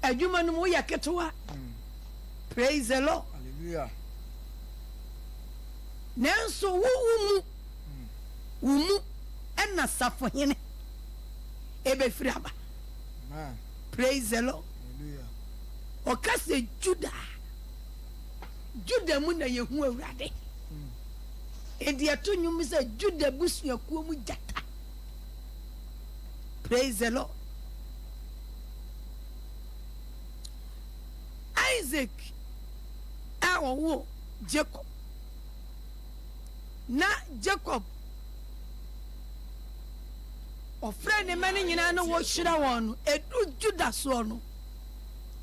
adwuma no mo yaketoa. Praise the Lord. Hallelujah. Nanso wumu ena safo hene ebe friaba. Amen. Praise the Lord. Hallelujah. Okase Juda mu na yehu awurade. Edi ato nyum se Juda busuakuo mu jata. Praise the Lord. Isaac awo Jacob. Na Jacob ofre ne mane nyina no wo hyira won no edu Juda so no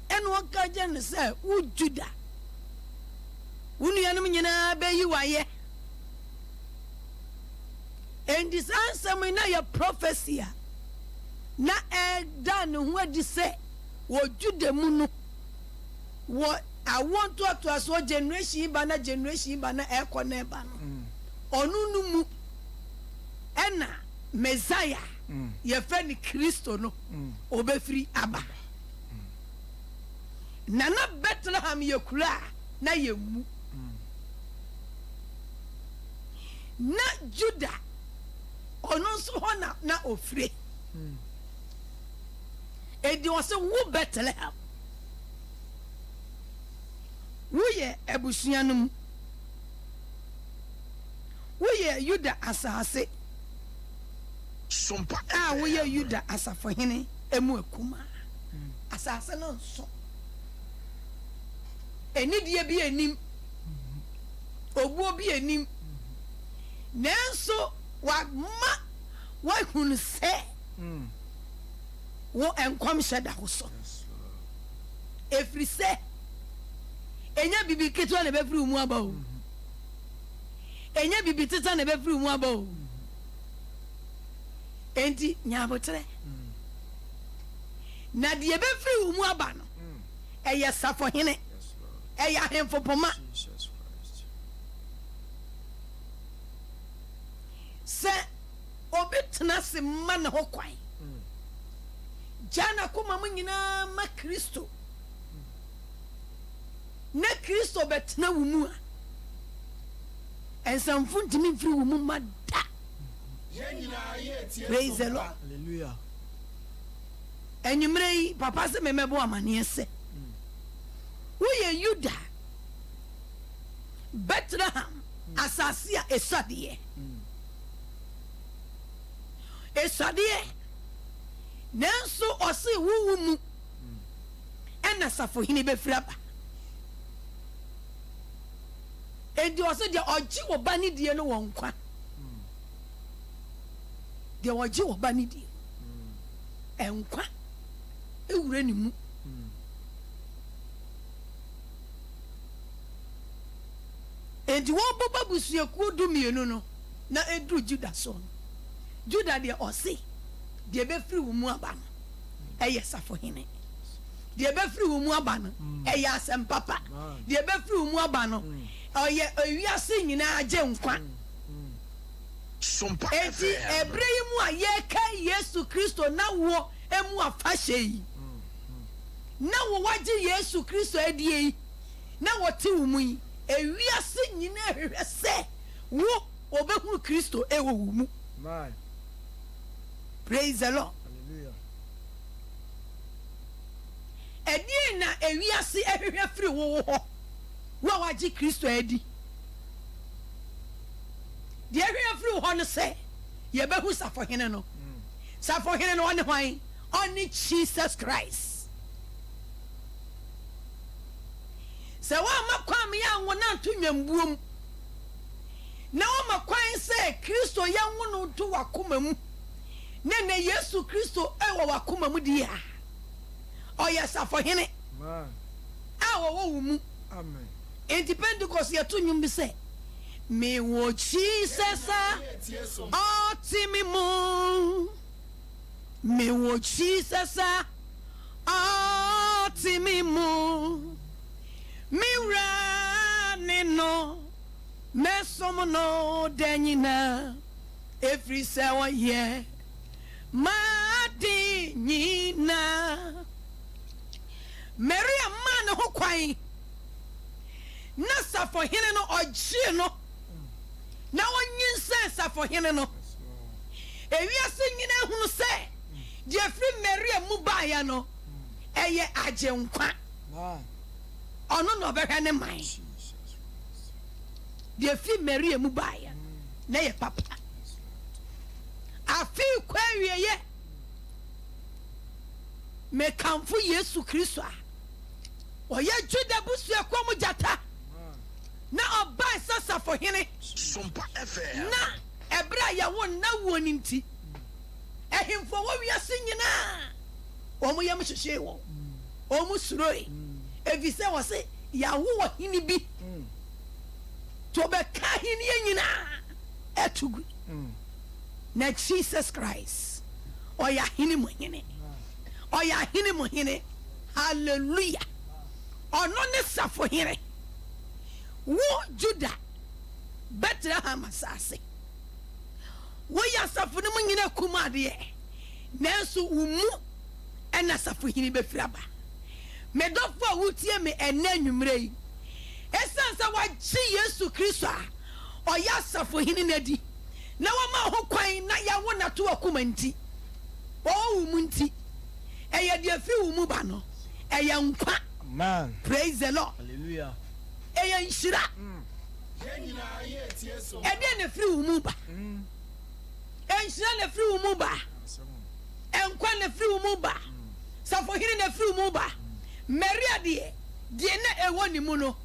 eno ka je ne se wo Juda unuanom nyina be yi waye and this answer me na your prophecy na da ne ho adi se wo Juda mu no wo I want to as what generation ba na ekọ na eba no onu mu ena Messiah ye fe ni Kristo no obefiri aba na Bethlehem ye kura na ye mu na Juda onu so ho na ofire edi o se wo Bethlehem woye ebusuanum woye Yuda asase Sompa woye Yuda asafo hene emu akuma asase no nso enidie bi enim obuo bi enim nanso wa hunu se wo enkom sheda ho so efri se enya bibi keto na be firi mu aba o enya bibi teta na be firi mu aba o enti nyabotre na de be firi mu aba no eye safo hene eye ahemfo poma Jesus Christ. se obetna se man ho kwan jana kuma mu nyina ma Kristo na Kristo betna wo mu a ensamfu ntimi mfiri wo mu ma da. Praise the Lord. Hallelujah. Enyumrei papa se memebo amane se wo ye Yuda Bethlehem asasia esade nanso osi wuwu mu ena safo hini be fraba edi osi de oji wo bani die no wonkwa de oji wo bani die enkwa ewure ni mu edi wo boba busuaku dumienu no na edru Juda so Juda de osi de be firi wo mu aba no eye safo hene de be firi wo mu aba no eye asem papa de be firi wo mu aba no oye owiase nyina age nkwa Sompa eti ebrehim a ye ka Yesu Kristo na wo emu afahye yi na wo waje Yesu Kristo adie yi na wo ti wo mu yi ewiase nyina hwehwe se wo obehu Kristo ewo wo mu. Man. Praise the Lord. Hallelujah. Edi na ewiase ehwehwe firi wo ho wo waje Kristo adi de ehwehwe firi ho no se ye behu safo hene no safo hene no one hwan only Jesus Christ. Se wa makwam ya nwona ntwambuom na o makwan se Kristo ya nwonu to wakoma mu ne Yesu Kristo ewo wakoma mu dia oya safo hene Man. awo wo mu. Amen. Pentecost ya to nyum bi se me wo Jesus otimi me wo Jesus otimi mu mira no mesom no denyina every sewa ye ma di nyina Maria man ho kwan na safo hene no ogye no na wonyin sense safo hene no ewiase nyina hunu se de afri Maria mu baaya no eye agenkwa ono no behwe ne man de afri Maria mu baaya na ye papa afi kwawie ye me kamfu Yesu Kristo a oye Juda busu ekwo jata na obai sasafo hene Sompa FM na ebra ya won na woninti ehimfo wo wiase nyina omo yam hwehwe wo omo suroi evise wo se ya wo hini bi to be ka hini nyina etugu na Jesus Christ oya hini mo hene oya hini mo hene hallelujah ono ne safo hene wo Juda Bethlehem asase wo ya safo ne mo nyina kumade nanso umu ena safo hini be firaba me dofo a wutie me ena nwumre yi esansa wa chi Yesu Kristo a oya safo hini nadi na wo ma ho kwan na ya wo na to akuma nti o umu nti eye de afi umu ba no eye nkwa. Man. Praise the Lord. Hallelujah. Eye nshira ede ne free umu ba enshira ne free umu ba enkwa ne free umu ba safo hini ne free umu ba Maria de na ewo ni mu no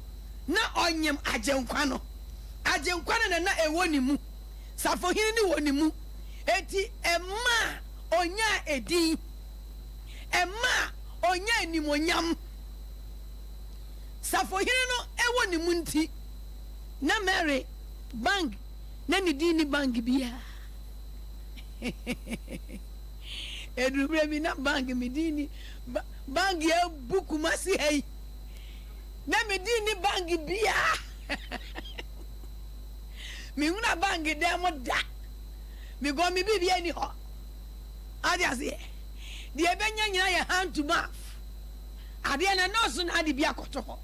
na onyem agenkwa no na ewo ni mu safo hini ni wo ni mu eti emma onya edin emma onya nimonyam safo hini no ewo ni mu nti na Mary bang na ni dini bang bia edubre mi na bang mi dini bang ya buku masi hey na mi dini bang bia mi una bang de mo da mi go mi bibia ni ho ade ase de ebenya nyina ya hand to mouth ade na nurse na ade bia koto ho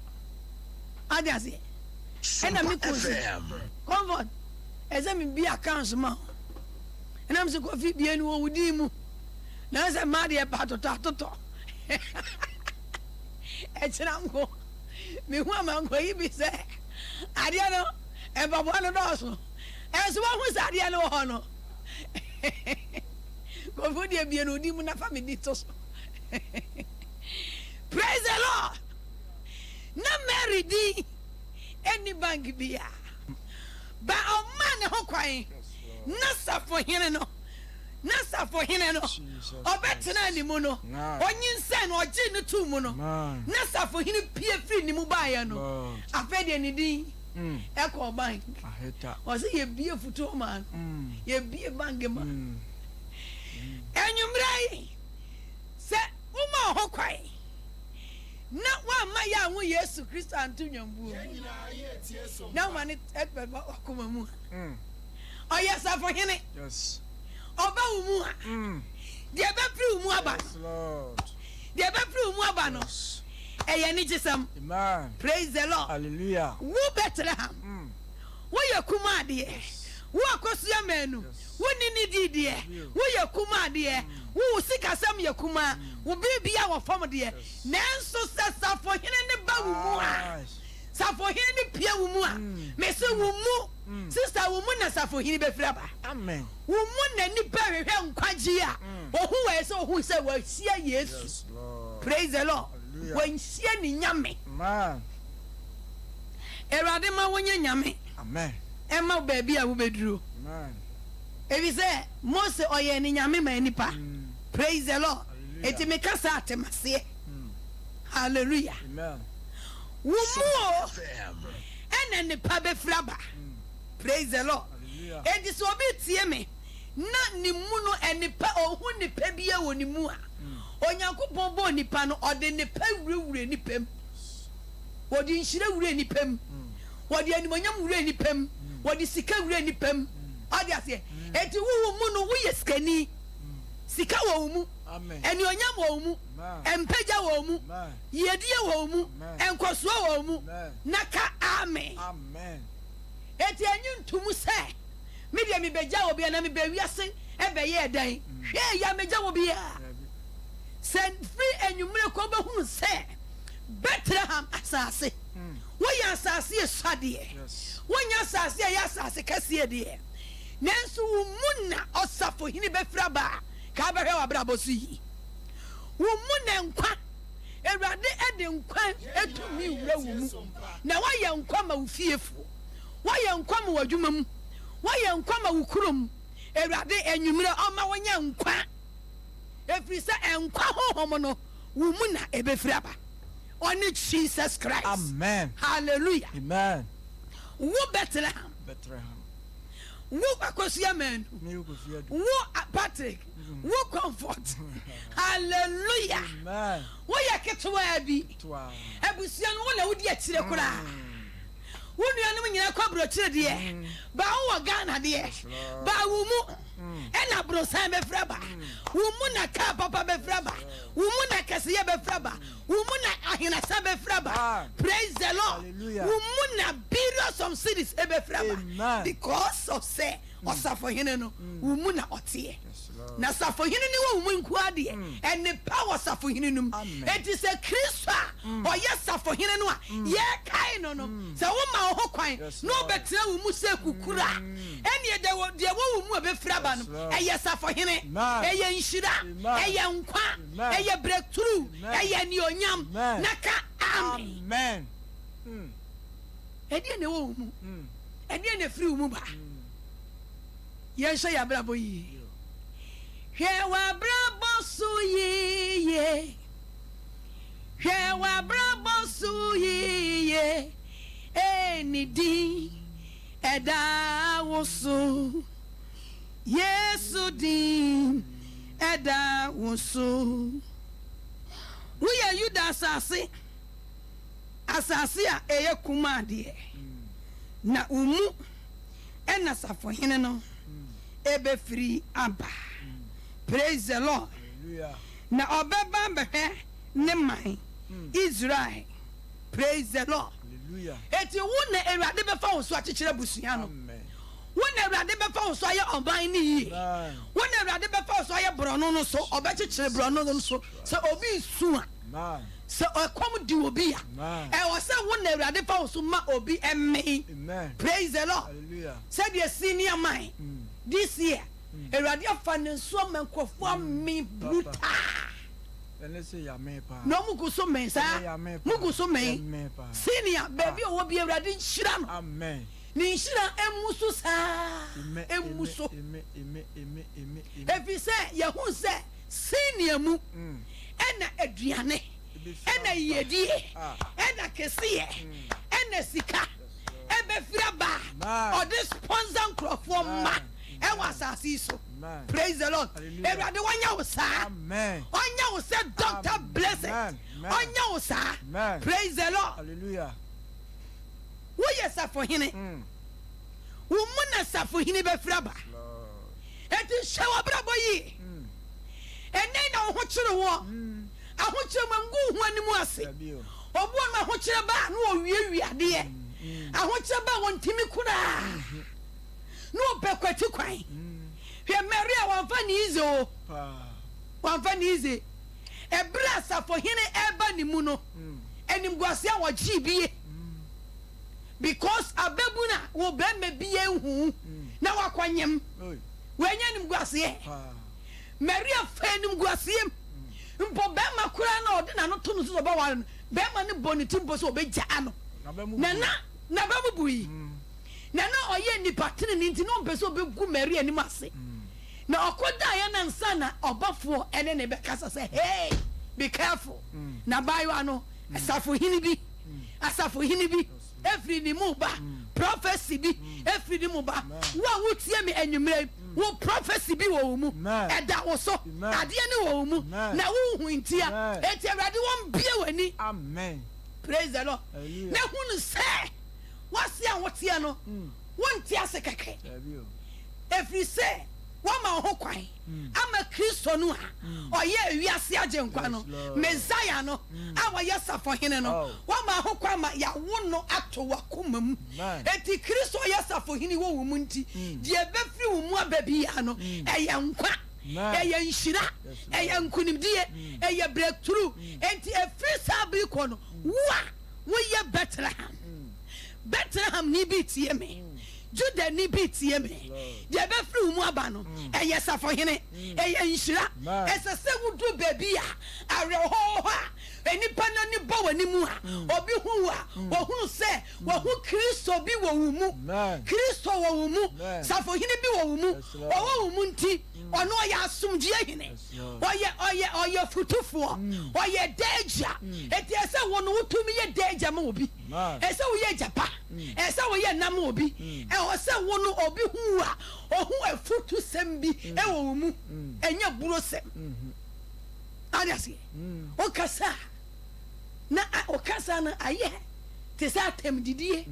ade ase ena mi comfort eze mi bi accounts ma ena mi se ko fi bi enu wudi mu na se ma de pa toto e chira ngo mi hu ama ngo yi bi se ade no e babo no do so e so wo hu se ade no ho no ko fu de bi enu wudi mu na family to so praise the Lord na Mary di any bank bia ba o man ho kwan na safo hene no obetena ni mu no onyinse no oje ne tu mu no na safo hene pie free ni mu ba ya no afede ni din e ko bank aheta o se ye bie futo man ye bie bank ma enyumrai se uma ho kwan na wa ma ya hu Yesu Kristo antu nyambu na wa ni ekpe akoma mu o yes afo hene Yes. oba umu a de be free umu aba Lord. de be free umu aba no eye ni gisam. Amen. Praise the Lord. Hallelujah. Wo Bethlehem wo ye kuma de wo akosu ya menu wo ni de wo ye kuma de wo sikasam ye kuma wo bibia wo fam de nanso safo hene ne ba wo mu a safo hene ne pia wo mu a me se wo mu sister wo mu na safo hene be fraba. Amen. Wo mu na ni ba hwehwe nkwaji a ohu we se ohu se wa sia Yesu. Yes, Lord. Praise the Lord. Hallelujah. When sia ni nyame. Man. Erade ma wonya nyame. Amen. Emma baby a wo beduro. Man. Ebi se Mose oye ni nyame ma nipa. Praise the Lord. Eti me kasa atemase. Hallelujah. Amen. Wo mu ena nipa be fraba. Praise the Lord. Hallelujah. Edi so obi tie me na ni mu no enipa ohun nipa bia wo ni mu a. Onyankopon bo nipa no ode nipa wurewure nipam. Wodi nhire wure nipam. Wodi animonyam wure nipam. Wodi sika wure nipam. Ade ase. Eti wo mu no wo ye skani. Sika wo mu Amen. Enionyam wɔ mu. Empeja wɔ mu. Yedie wɔ mu. Enkoso wɔ mu. Naka amen. Amen. Eti enyu ntumu sɛ. Me de me beja obi na me be wiase ebe ye dan. Hwe ya meja obi a. Send free enyumre ko be hu sɛ. Bethlehem asase. Wo ya asase esade. Wo nya asase ya asase kase de. Nanso wo mu na osafo hini befra ba. Ka ba hwe wa bra bosu yi. Wo mu na nkwa. Ewurade ede nkwa etumi wura wo mu. Na wa ye nkwa ma wo fiefo. Wa ye nkwa ma wadwuma mu. Wa ye nkwa ma wo kurom. Ewurade enwumre o ma wo nya nkwa. Efiri se nkwa hohom no wo mu na ebefra ba. Only Jesus Christ. Amen. Hallelujah. Amen. Wo Bethlehem. Wo Akosia man. Wo Patrick. Wo Comfort. Hallelujah. Amen. Wo yaketwa bi. Abusia no wo na wodi akire kura. Wo nuanom nyina kwabro kire de. Ba wo Ghana de. Ba wo mu. Ena brosan be fraba. Wo mu na ka papa be fraba. Wo mu na kasiye be fraba. Wo mu na ahina sa be fraba. Praise the Lord. Hallelujah. Wo mu na billions of cities e be fraba. Amen. Because of say osafo hene no wo mu na otie. Na safo hene ni wo mu nku ade. And the power safo hene num. It is a Christ or yes safo hene no a ye kai no no. Se wo ma ho kwan no betra wo mu se kukura. Ene de wo mu be fraba no. Eye safo hene. Eye nshira. Eye nkwa. Eye breakthrough. Eye nionyam. Naka amen. Ede ne wo mu. Ede ne free wo mu ba. Yen sha ya brabo yi. Hwe wa brabo su yi. Hwe wa brabo su yi. Eni di eda wo su. Yesu di eda wo su. Wo ye Yuda asase. Asase a eye kuma de. Na umu ena safo hene no. Ebe free aba. Praise the Lord. Hallelujah. Na obeba behwe ne man Israel. Praise the Lord. Hallelujah. Eti wo na Ewurade befa wo so akekere busua no. Amen. Wo na Ewurade befa wo so aye oban ni yi. Wo na Ewurade befa wo so aye brono no so obekekere brono no so. Se obi su a. Amen. Se okom di obi a. E wo se wo na Ewurade fa wo so ma obi emme. Amen. Praise the Lord. Hallelujah. Said the senior man this year. Ewurade afa ne so mankofo me brutal. Then say ya me pa. No mugu so men sa. Mugu so men. Senior baby o bi Ewurade nhyira no. Amen. Ni nhyira emuso sa. Emuso. Efi se ye hu se senior mu. Ena aduane. Ena yedie. Ena kesiye. Ena sika. Ebe fraba. Or this sponsor crofo ma. E was asiso. Praise the Lord. Everybody wanya usa. Amen. Wanya usa Dr. Blessed. Wanya usa. Praise the Lord. Hallelujah. Wo yesa for hine. Wo muna sa for hine be fraba. Eti shawa brabo yi. Enen na ho kire wo. Ahokire mangu hu animu ase. Obo na ahokire ba na o wie ade. Ahokire ba won timi kura. No bekwati kwan. Hwe Maria wanfa ni izo. Wanfa ni ize. Ebra safo hine eba ni mu no. Enim guase a wo gibie. Because abebuna wo be me bie hu. Na wakwanyem. Wenya nim guase. Maria fa nim guase. Mpo be makura na odi na no to no so ba wa no. Be ma ne boniti mpo so be gya ano. Na ba bubui. Na oye ni patene ni nti no mpeso be gu Maria ni mase. Na okoda ya na nsa na obafo ene ne be kasa say hey be careful. Na bayo ano asafo hini bi every ni mu ba prophecy bi every ni mu ba wa wutie me anwumre wo prophecy bi wo mu eda wo so ade ne wo mu na wo hu ntia eti Awurade won bie wani. Amen. Praise the Lord. Na hunu say wasi a wotie no won ti ase keke. Every say wama ho kwan ama Kristo no ha oye wiase agenkwa no Messiah no awa yesafo hene no wama ho kwan ma ya wono ato wakoma mu eti Kristo yesafo hene wo mu nti de ebefri wo mu ababia no eye nkwa eye nshira eye nkunimdie eye breakthrough enti efri sabi ko no wo ye Bethlehem ni bi tie me Judah ni bi tie me de ebefri wo mu aba no eye safo hene eye nshira esese wudu baby a areho ha enipa na ni bo wani mu ha obi hu a wo hu se wo hu Kristo bi wo wu mu Kristo wo wu mu safo hene bi wo wu mu wo wu mu nti ono ya asumdie hene oye futufo oye deja eti ese wo no wutumi ye deja ma obi ese wo ye japa ese wo ye nam obi ose wo no obi hu a ohu afutu sem bi wo mu enya buro sem adiasi okasa na okasa na aye te sa tem didie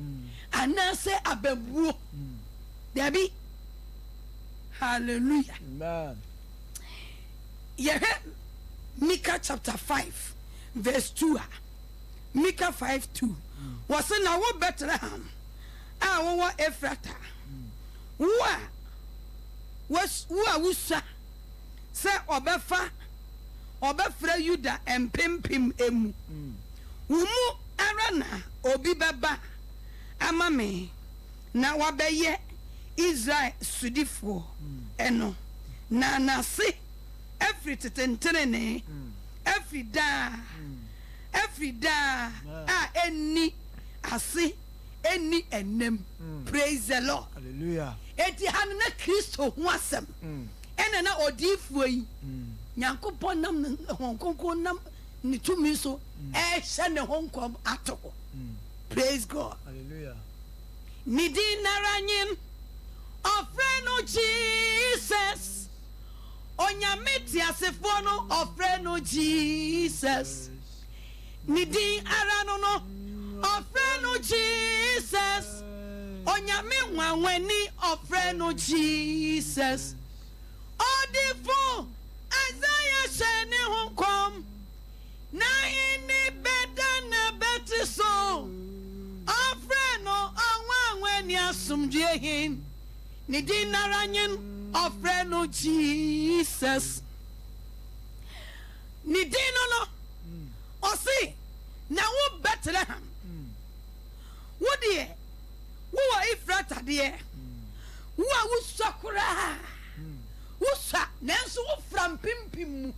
anase ababuo dabi hallelujah amen Micah chapter 5 verse 2 Micah 5:2 was na wo Bethlehem a wo Ephrata wo wusa se obefra Yuda empempem emu wo mu ara na obi beba ama me na wabeye Israel sudifo eno na nase every tentenene every da any ase any enem praise the Lord hallelujah eti han na Kristo ho asem ena na odifuo yi Nyankopon nam honkonko nam ni tumi so hye ne honkom ato praise God hallelujah nidi naranyin ofre no Jesus onyameti asefo no ofre no Jesus nidi arano no ofre no Jesus onyame nwanwani ofre no Jesus odifo Isaiah shene honkom na ini beda na betiso ofre no anwanwani asumdie hin nidi naranyin ofre no Jesus nidi no osi na wo Bethlehem wo de wo Ephrata de wo a wo sakura wo sa nanso wo from pimpim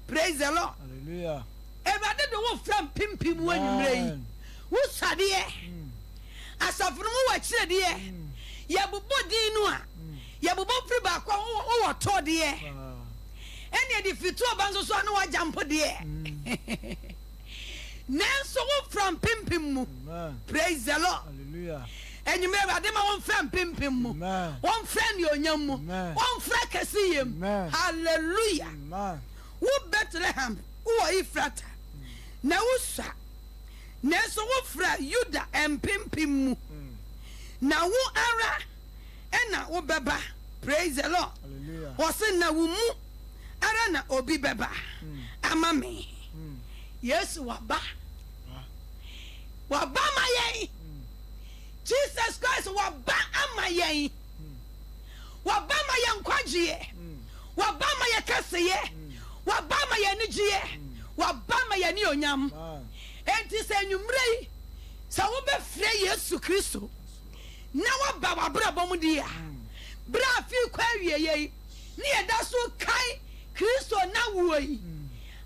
praise the Lord hallelujah everade do wo from pimpim wo anwure wo sa de asafo no wo kire de ya bobo din no a ya bobo firi ba kwa wo to de ene de fitu obanso so na wa jampo de nanso wo from pimpim mu praise the Lord hallelujah and you may have one friend pimpim, one friend your young, one friend kasiyem. Hallelujah. Who Bethlehem, who Ephrata, Nausa, Neso Wofra, Yuda and pimpim. Now who ara, and now Baba, praise the Lord. Hallelujah. Was in Nawumu, Arana Obi Baba, Amame. Yes, Waba. Wabama ye. Jesus Christ waba amaye wabama ya nkwagie wabama ya kaseye wabama ya nigie wabama ya ni onyam enti se nwumrei sa wo be frɛ Yesu Kristo na waba wabra bom dia bra fi kwa wieye ni eda so kai Kristo na woi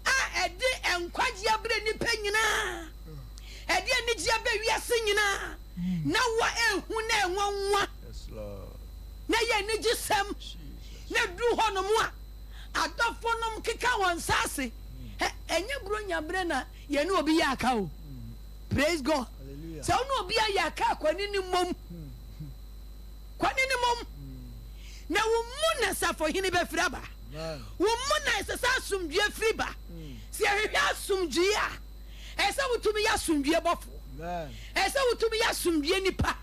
a ede nkwagie abra ni panyina ede nigie be wiase nyina na wa ehu na enwanwa yes Lord na ye ni gisem na du hono mu a adofo nom keka won sase enye bro nyabre na ye ne obi ya aka o praise God hallelujah so no obi ya aka kwani ni mom na wo mu na safo hini be fraba wo mu na esesa asumdue friba si ahwe asumdue a esa wutumi ya asumdue bofo ese wutumi ya sumdie nipa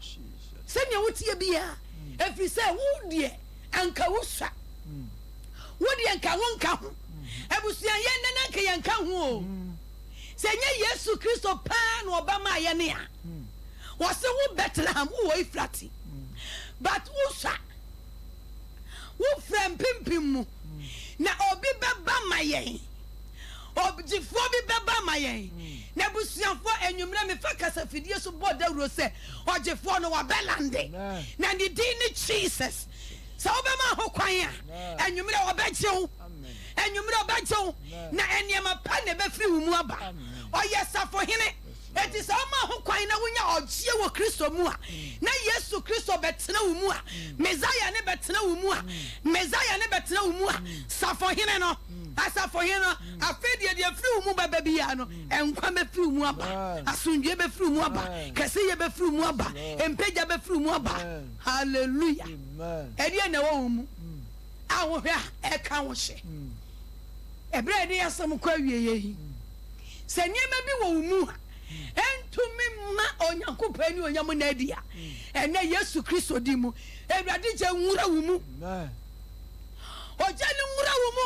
se ne wotie bia efri se wo de anka wuswa wodi enka wonka ho abusuan ye nana nka ye nka ho se nye Yesu Kristo pa na obama ye ne a wo se wo Bethlehem wo Ifrati but usa wo frem pimpim mu na obi beba mayen objifo bi beba mayen na busuanfo enwumre me fa kasa fidie so bodawro se objifo no wa belande na ni din ni Jesus so obema ho kwan a enwumre obejew enwumre obejew na eniema pa ne be firi mu aba oyesafo hene eti so ma ho kwan na wonya ogye wo Kristo mu a na Yesu Kristo betena wo mu a Messiah ne betena wo mu a Messiah ne betena wo mu a safo hene no asafo hene no afedie de firi wo mu baba bia no enkwa be firi wo mu aba asundwe be firi wo mu aba kase ye be firi wo mu aba empeja be firi wo mu aba hallelujah edi na wo mu a wo hwa e ka wo hye ebre de yasam kwa wieye yi se niema bi wo mu a entumi ma onyankopani onyam na adia ene Yesu Kristo di mu ewrade je nwura wo mu oje ni nwura wo mu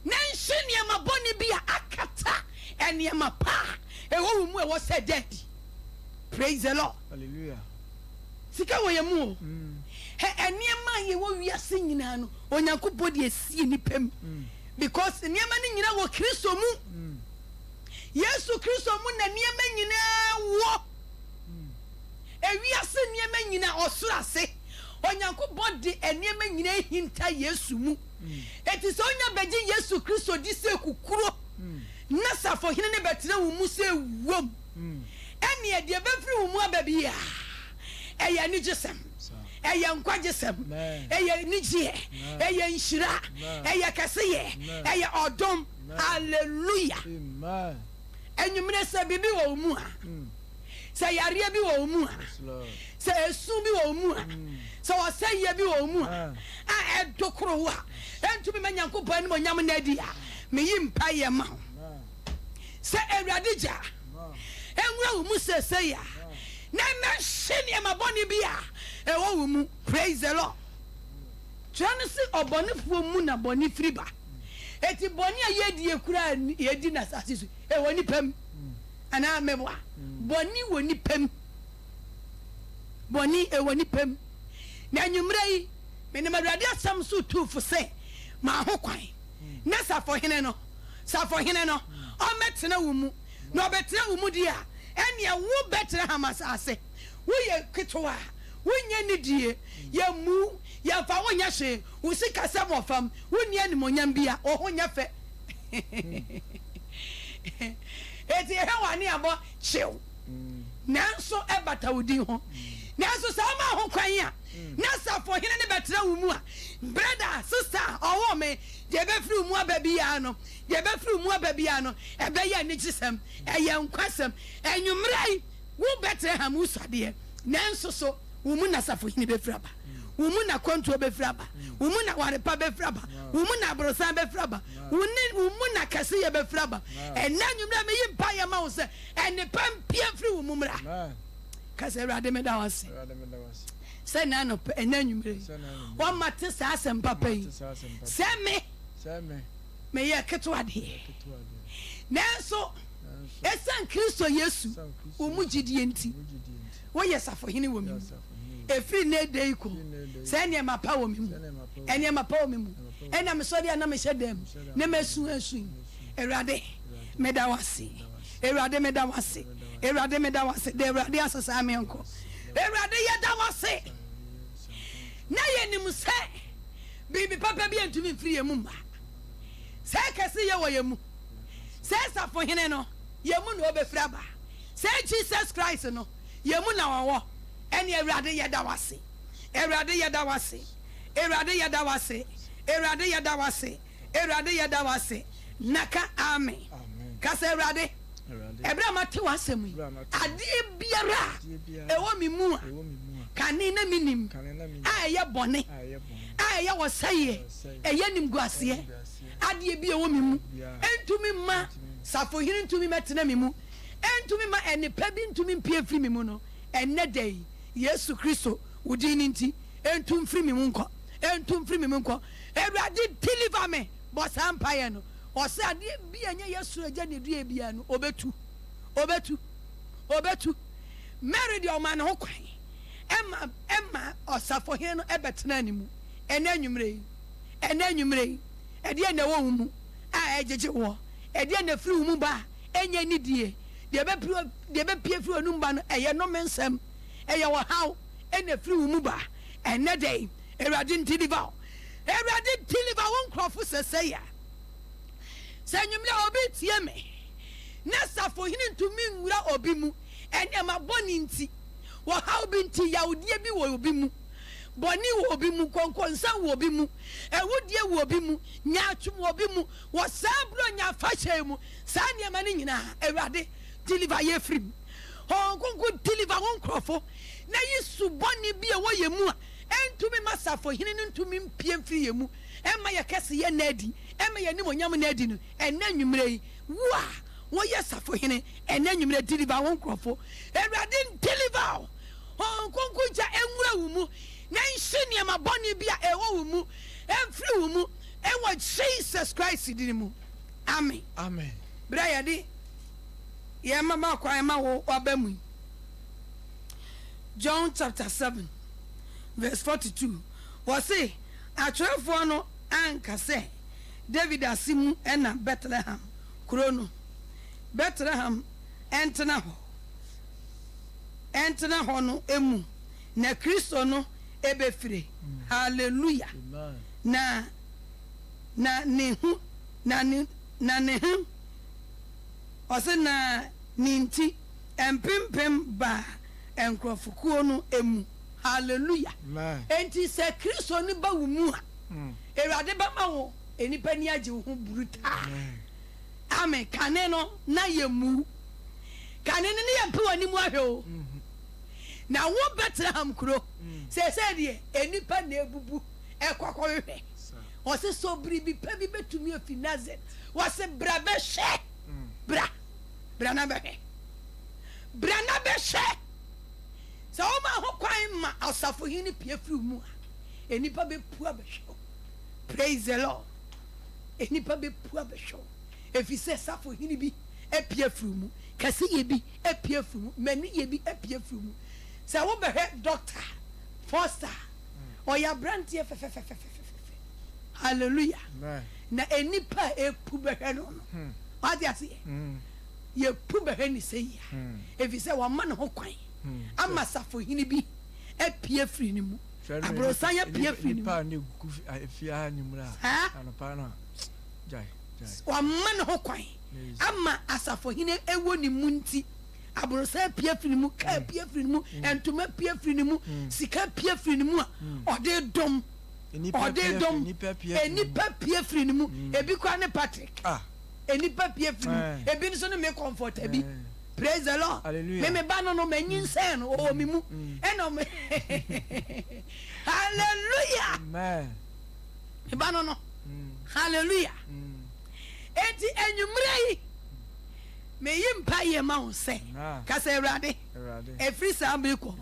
na nhye ma boni bi akata ene ma pa ewo wo mu ewo se dead. Praise the Lord. Hallelujah. Sika wo ye mu he ene ma ye wo wiase nyina no onyankopodi esie ni pem because ene ma ni nyina wo Kristo mu Yesu Kristo mu na niema nyina wo ewiase niema nyina osurase onyankopon de niema nyina hinta Yesu mu eti so onya beji Yesu Kristo di se kukuro na safo hene ne betena wo mu se wom eni e de befiri wo mu ababia eya ni jesem eya nkwajesem eya nijie eya nshira eya kaseye eya odom. Hallelujah. Amen. Enyumre se bibi wo mu a se yare bi wo mu a se esu bi wo mu a se wo se ye bi wo mu a edokoro wa entumi manyankopon ni mo nyam na di a me yimpa ye ma se ewrade ja enwura wo mu se ya na na hye ne maboni bi a ewo wo mu. Praise the Lord. Janisi obonifo mu na boni friba eti boni a yedi ekura yedi na sasisu e woni pem ana mebwa boni woni pem boni e woni pem na nyumre yi me ne madade asam so tufu se ma ho kwan na safo hene no o metena wo mu na obetena wo mu dia ene wo betena hamasase wo ye ketwa wo nya ni die ya mu ya fa wo nya hye wo sika sam ofam wo ni animonyam bia o ho nya fe eti he wani abo chew nanso ebata wodi ho nanso sa ma ho kwan ya na safo hene ne betena wo mu a brother sister owo me je be firi mu ababia no ebe ya ni gisem eye nkwasem enwumrai wo betena mu sade nanso so wo mu na safo hene be fraba wo mu na Akwantuo be fraba wo mu na warepa be fraba wo mu na brosan be fraba wo mu na kase ye be fraba enanyumra me yimpa ye ma wo se ene pampia firi wo mu mra kase Awurade me da wase se na no enanyumre wo mate sa asem papa yi se me ye ketwa de nanso esan Kristo Yesu wo mu gidie nti wo ye safo hene wo mi efiri ne dey ko se ne ma pa wo mi mu ene ma pa wo mi mu ena me so dia na me hyedam ne mesu Awurade me da wase Awurade me da wase Awurade me da wase de Awurade asasa me nko Awurade ye da wase na ye nim se bibi papa bi antumi firi ye mu ma se kase ye wo ye mu se safo hene no ye mu no obefira ba se Jesus Christ no ye mu na wo eni Awurade ye da wase Awurade ye da wase Awurade ye da wase Awurade ye da wase Awurade ye da wase naka amen kase Awurade ebra mate wasem ade biara ewo mi mu a kane na minim ye bone ye wosaye eye nim guase ade bi ewo mi mu entumi ma safo hiri ntumi metena mi mu entumi ma ene pa bi ntumi mpie firi mi mu no enne day Yesu Kristo udini nti entum firi mi mu nko Awurade deliver me but sampaye no o se ade bia nya yesu agya ne dua bia no obetu Mary de o ma ne ho kwan Emma osafo hen no ebetena animu ena anwumre e de na wo mu a ejeje wo e de na firi mu ba enya nidie de be pie firi onum ba no eye no mensem eye wo haw ena firi mu ba ene dey Awurade deliver won krofo seseya sanyumle obi tie me na safo hin ntumi nwura obi mu ene ma boni nti wo haw bi nti yawdie bi wo obi mu boni wo obi mu konkonsa wo obi mu ewudie wo obi mu nyaatwum wo obi mu wo sabro nya fahye mu sa ne ma ne nyina Awurade deliver ye free konko deliver won krofo na yisu boni bi e wo ye mu a entumi masafo hin ntumi mpie mfiri ye mu emma ye kese ye nadi emma ye nimo nyam nadi no enanwumre wa wo ye safo hin enanwumre deliver won krofo Awurade deliver konko ja enwura wo mu na nhye ma boni bia ewo wo mu emfiri wo mu ewo Jesus Christ di mu amen bra ya di ye mama kwa ma wo obamu John chapter 7 verse 42 was say atwerefo no anka se David asimu ena Bethlehem krono Bethlehem entena ho no emu na Kristo no ebefire hallelujah na nehu ose na ninti empempem ba enkrofukuo no emu hallelujah enti se Kristo ni ba wumu a Ewurade ba ma wo enipa ni age wo buruta amen kane no na yemu kane ni yempe wani mu ahwe o na wo Bethlehem kuro se de enipa na ebubu ekwakohwe o se so bribi pa bi betumi afi Nazareth wo se bra be hye bra na be hye so ma ho kwan ma asafo hini pie firi mu a enipa be pua be hwe praise the Lord enipa be pua be hwe efi se safo hini bi epie firi mu kase ye bi epie firi mu mani ye bi epie firi mu se wo be doctor foster o ya brand ye fe hallelujah na enipa epu be hwe no what you say ye pu be hwe ni se ya efi se wa ma ne ho kwan ama safo hini bi epie firi ni mu abrosan ya pie firi ni pa ne ku afia ni mura anapa na jai wa ma ne ho kwan ama asafo hini ewo ni mu nti abrosan pie firi mu ka pie firi mu entuma pie firi mu sika pie firi mu a ode dom enipa pie firi mu ebi kwa ne Patrick enipa pie firi ebi nso ne me comfort ebi praise the Lord hallelujah me ba no manyin sen o mi mu eno me hallelujah amen me ba no hallelujah enti enwumrei me yimpa ye ma wo se ka se Awurade efri sambriko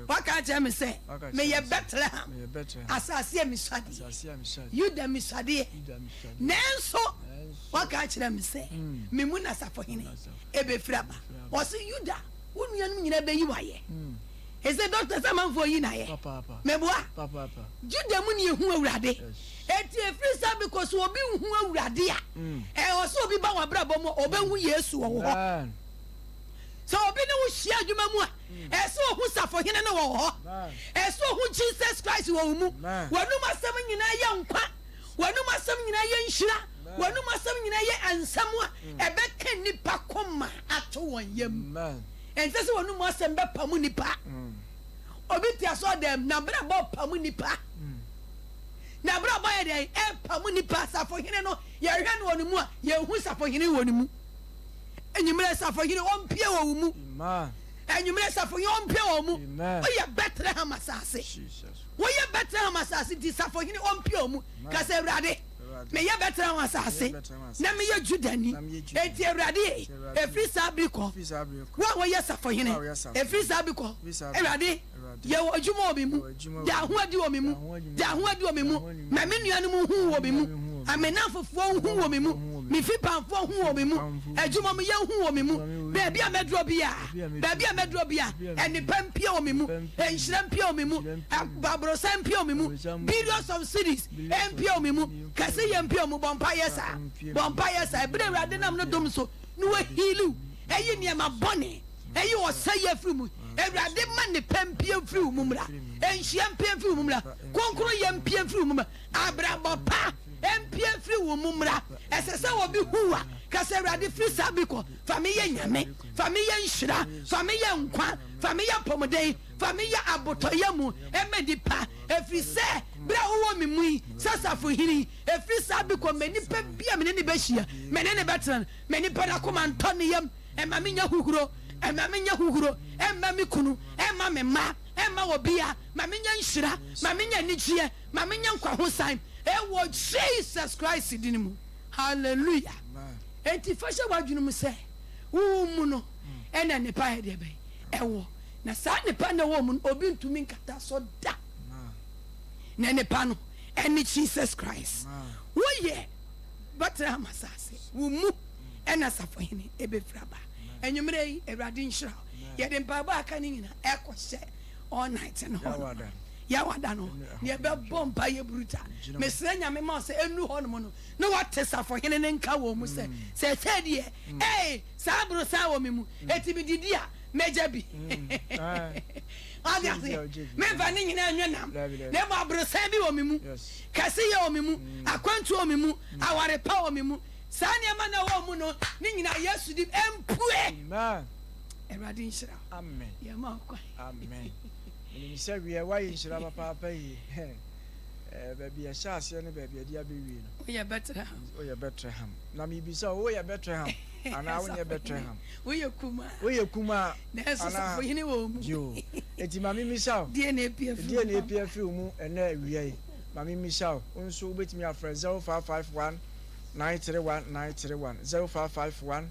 waka che me se me ye Bethlehem asase mi swade you da mi swade nenso waka che me se me mu na safo hene ebe fraba o se yuda unuanu nyina be yi waye ese doctor sama fo yi na ye papa meboa papa juda mu ne hu Awurade eti efri sabi ko so obi hu Awurade a o so obi ba wa brabo mo obehu Yesu wo ho so obi ne wo hia adwuma mu a eso hu safo hene ne wo ho eso hu Jesus Christ wo mu wanum asem nyina ye nkwa wanum asem nyina ye nhira wanum asem nyina ye ansam a ebe kan nipa koma ato won yam ente se wanum asem be pamu nipa obi ti aso dem na bra bo pamu nipa na bra bo ye den pamu nipa safo hene no ye hwe no wonu mu a ye hu safo hene wonu mu enyimre safo hene ompie wo mu enyimre safo hene ompie wo mu o ye Bethlehem asase wo ye Bethlehem asase di safo hene ompie wo mu ka se Awurade me ye Bethlehem asase na me ye Judani enti Awurade efri sabiko wo ye safo hene efri sabiko Awurade ye wo adwuma obi mu da ho adi wo me mu da ho adi wo me mu ma me nua no mu hu wo me mu amena fofo hu wo me mu me fi panfo hu wo me mu adwuma me ye hu wo me mu baabi a medro bia eni pampia wo me mu enhira mpia wo me mu babro sampia wo me mu billions of cities empia wo me mu kase ye mpia wo mu bompa yesa ebre urade nam no dom so no we healu eyi niema bone eyi wo saye firi mu ewurade ma ne pampia firi mu mra enhia mpia firi mu mra konkro ye mpia firi mu mra abrabo pa empia firi wo mu mra esese wo bi huwa kase ewurade firi sabiko famiye nyame famiye nhira famiye nkwa famiye pomodei famiye abotoye mu emedi pa efiri se bra wo mi mu sasafo hiri efiri sabiko meni pampia meni ne behia meni ne betran meni pada koma ntone yam emma menya huhuro emma mi kunu emma me ma emma obia ma menya nhira ma menya nigie ma menya nkwa hosan ewo Jesus Christ dinimu hallelujah enti fasha wadwunu mu se wo mu no ena ne pa hede be ewo na sa ne pa na wo mu obi ntumi nkata so da na ne pa no eni Jesus Christ wo ye batra masase wo mu ena safohene ebefraba enyumre yi ewrade nhira ye de mpa ba aka ni nyina ekose all night no ya wada no ne be bomba ye bruta mesre nyame ma se enu ho no no what safohene ne nka wo mu se die sabro sa wo me mu etimi didi a meja bi obviously me va ni nyina anwenam ne mo abrosa bi wo me mu kase ye wo me mu akwantuo wo me mu aware pa wo me mu sani amana wo mu no ni nyina Yesu di empue amen eradi nshira amen ya ma kwa amen ni se wi e wa nshira papa yi baby ya shase ne baby ya dia be wi no o ya Bethlehem na mi bi so o ya Bethlehem ana wo ya Bethlehem o ya kuma na so so hini wo mu yo eti mami mi sa die na epia fi mu ena wi ai mami mi sa onso obetimi afre 0551 931 0551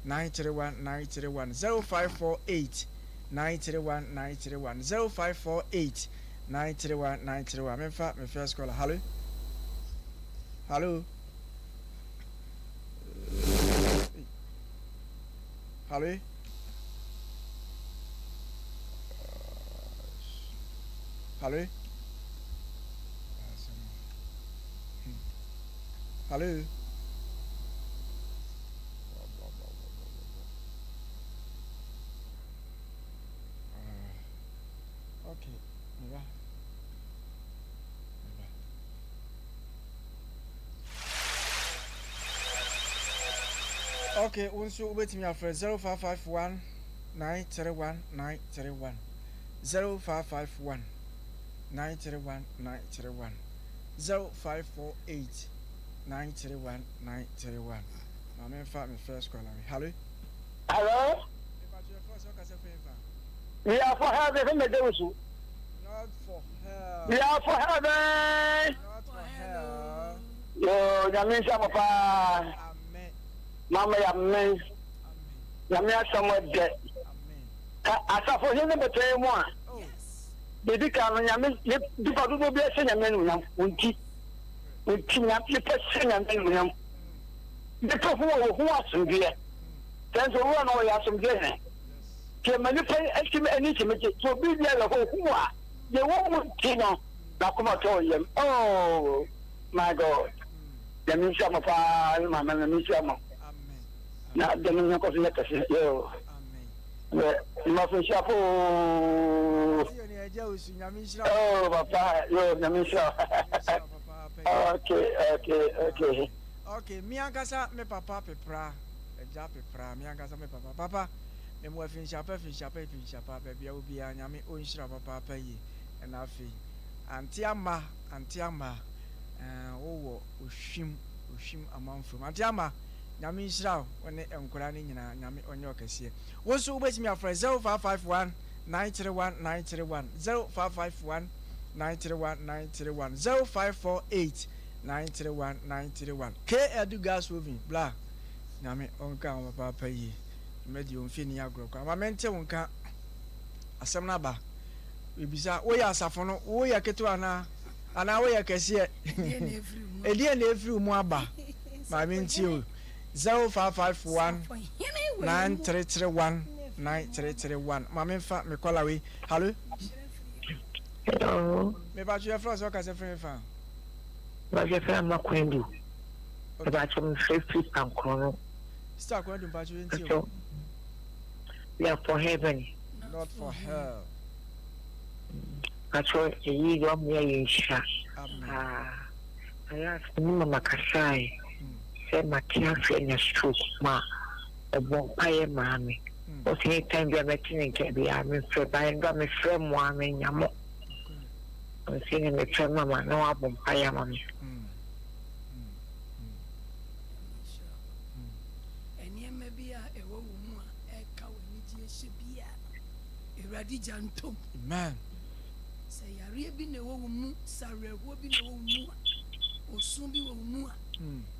931 0548 931 0548 931 me first caller hello okay okay onso obetimi afre 0551 931 0551 931 0548 931 na me fa me first call hello we are for heaven in the devotion. Not for hell. We are for heaven. Not for hell. Yo, Yamin Sampa. Amen. Mama Yamin. Yamin somewhere dead. Amen. As for him, but tell you one. Yes. Baby, come Yamin. You got to be a senior man. Unti. You put senior man. The people who are some gear. Then the one who has some gear. Ke mani pay estimate any to make it so be there who are the woman Tino Nakumatorium. Oh my God. The Mishama my man Mishama. Now the Minako letters. Yo. Muffin Shapo. Oh, Papa, yo, Namisha. Okay. Okay, Miangasa, me papa, pepra, a jap pepra, Miangasa, me papa. Emu afin shapa baby obi anyame onhira papa yi na afi antiama wo ohwim amanfo antiama nyame nhira woni enkora ne nyina nyame onye okese wo so ubetimi afre 0551 931 0551 931 0548 931 K edu gas oven bla nyame onka papa yi medi on fini agro kwa ma mente wonka asem na ba ebisa wo ya asafo no wo ya keto ana wo ya kese edie na efiri mu aba ma me nti o 0551 9331 9331 ma me fa me kola we hallo hello me ba ju efro so ka se free fa ba je fa ma kwendu ba ju me free pankro sister Akwantuo ba ju nti o we are for heaven not for hell. Actually, you don't mean sha. I asked Mama Kasai, said my cancer in a stroke, ma, a vampire mammy. But any time we are making can be, I'm afraid I got my friend one in Yamo. I'm seeing the friend mamma, no vampire mammy. And here may be a woman, a cow, and it should be a radijantum. Man. Say, I really been a woman, Sarah, will be no more, or soon be a woman.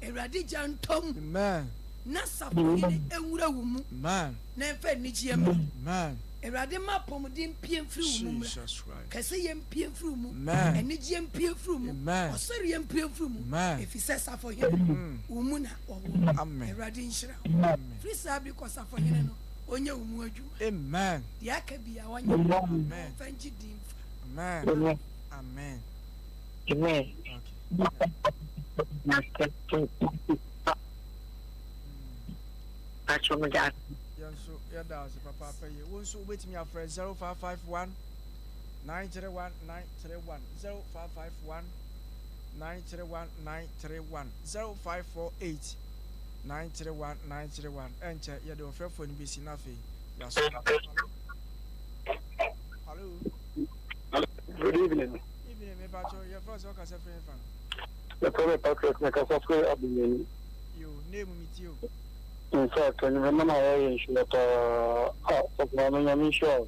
A radijantum, Man. Nasa, and woman, Man. Never Nichia, Man. A radima pomodin pian through, Jesus Christ. Cassian pian through, Man. and Nichian pian through, Man. or Syrian pian through, Man. if he says for him, Umuna or a Amen. radin shroud. Free sab because of him, on your word. Amen. The Akabi, I want Amen. French dim. Amen. Amen. Amen. Amen. Actually, that. Yanso yada se papa pay won so wetimi afre 0551 931 931 0551 931 931 0548 931 931 enche yede ofrefo ni besi na fe yaso. Hello. Good evening. Evening me bacho your first work as a friend fan. The problem Patrick na kasa so abin You name me too. in fact when remember my age that of my name show.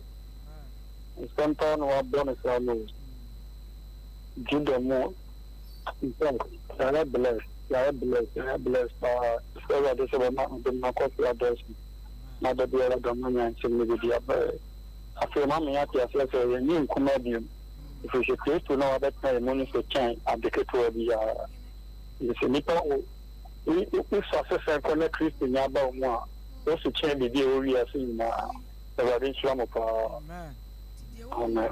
Sometimes we are bonus alone. Give them more. In fact, I am blessed. I am blessed. So that is about the coffee address. Not the other domain and send me the other. I feel mommy at your flesh a new comedian. If we should create to know that my money for change, I declare to the nipple. If success and connect Christian about more, also change the deal we are seeing now. The Radin Slam of Amen. Amen.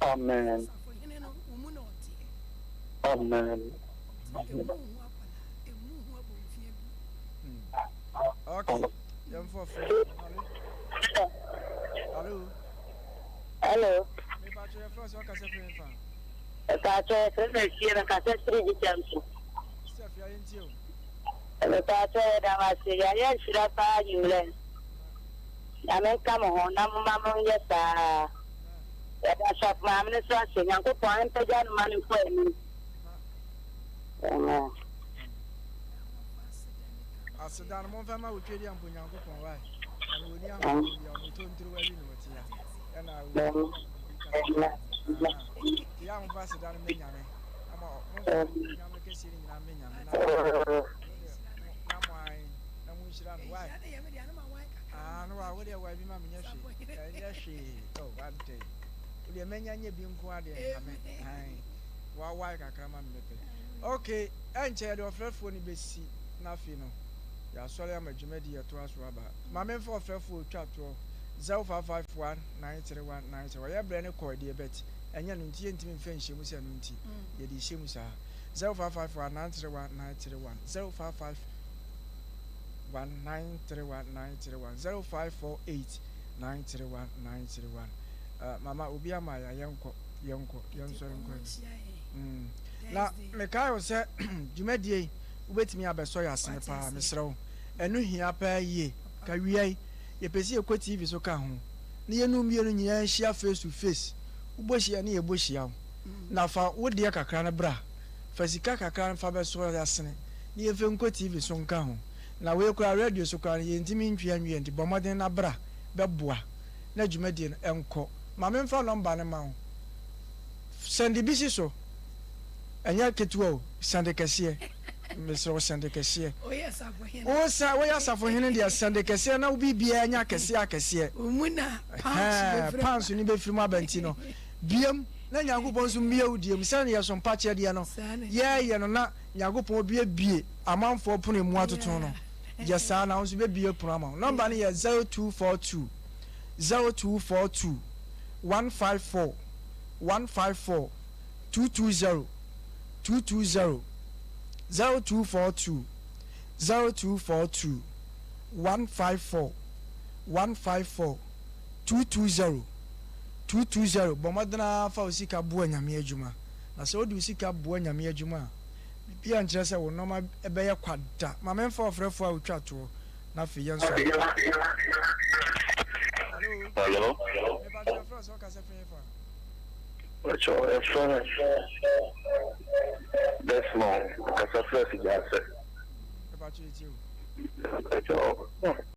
Amen. Amen. Okay. Them for free. Hello. Hello. Me bacho your first work as a friend fan. Kacho, I'm Kacho 3 Jamsu. Steph ya into. Kacho, I should have found you. I may come on, Mamma, yes, that's of my administration. I'm going to put down money for me. As a down one family with Julian Punyanko, right? And William, you turn through every note here. And I will. The young ambassador, Minyame. I'm a sitting in Minyam. Why? I know I would have wiped my Yashi. Oh, one day. We are many being quite why I come and okay, and chair of faithful in Bessie, nothing. You are sorry, I'm a Jumedi to us, Rabba. My men for faithful chat to 0551 931 931. I have brand new cord, dear bet, and you're not intimate French, you must have ninety. Yet the Shimusa 0551 931 931 055 931 931 0548 931 931. Mama Ubia Maya, young son. Now, Mekayo said, Jumedi, wait me up a soya sniper, Miss Row, and no here per ye, Karia, ye pesi a quit TV so can. Near no mere share face to face, Uboshi and near Bushia. Now, for what dear Kakana bra, Fasicaka can faber soya asne, near Funko TV so can. Now we cry radio so can ye intimate and the Bomadena bra, Babua, Nejumedian, Uncle, Mamma for Lombanamount. Send the busy so. And ya ketuo sande kese Mr. Sunday Cassia. Oh, yes, I for him. Oh, sir, we are suffering in the Sunday Cassia. Now be Bianya Cassia Cassia. Umuna, Pounds in the Frima Bentino. Biam, then Yago some meal, dear, Sunny, some patch at Diano. Yeah, you're Yago be a bee, a month for putting water tono. Yes, I now be a promo. Number 0242 0242 154 154 220 220 0242 0242 154 154 220 220 bomadana fa usika buo nyame adwuma na se odi usika buo nyame adwuma bia nkyerɛ sɛ wo noma ɛbɛyɛ kwada ma memfa ofrɛfo a wotwa to na fe yɛn so hello What's your friend? That's long. That's a first gas. about you.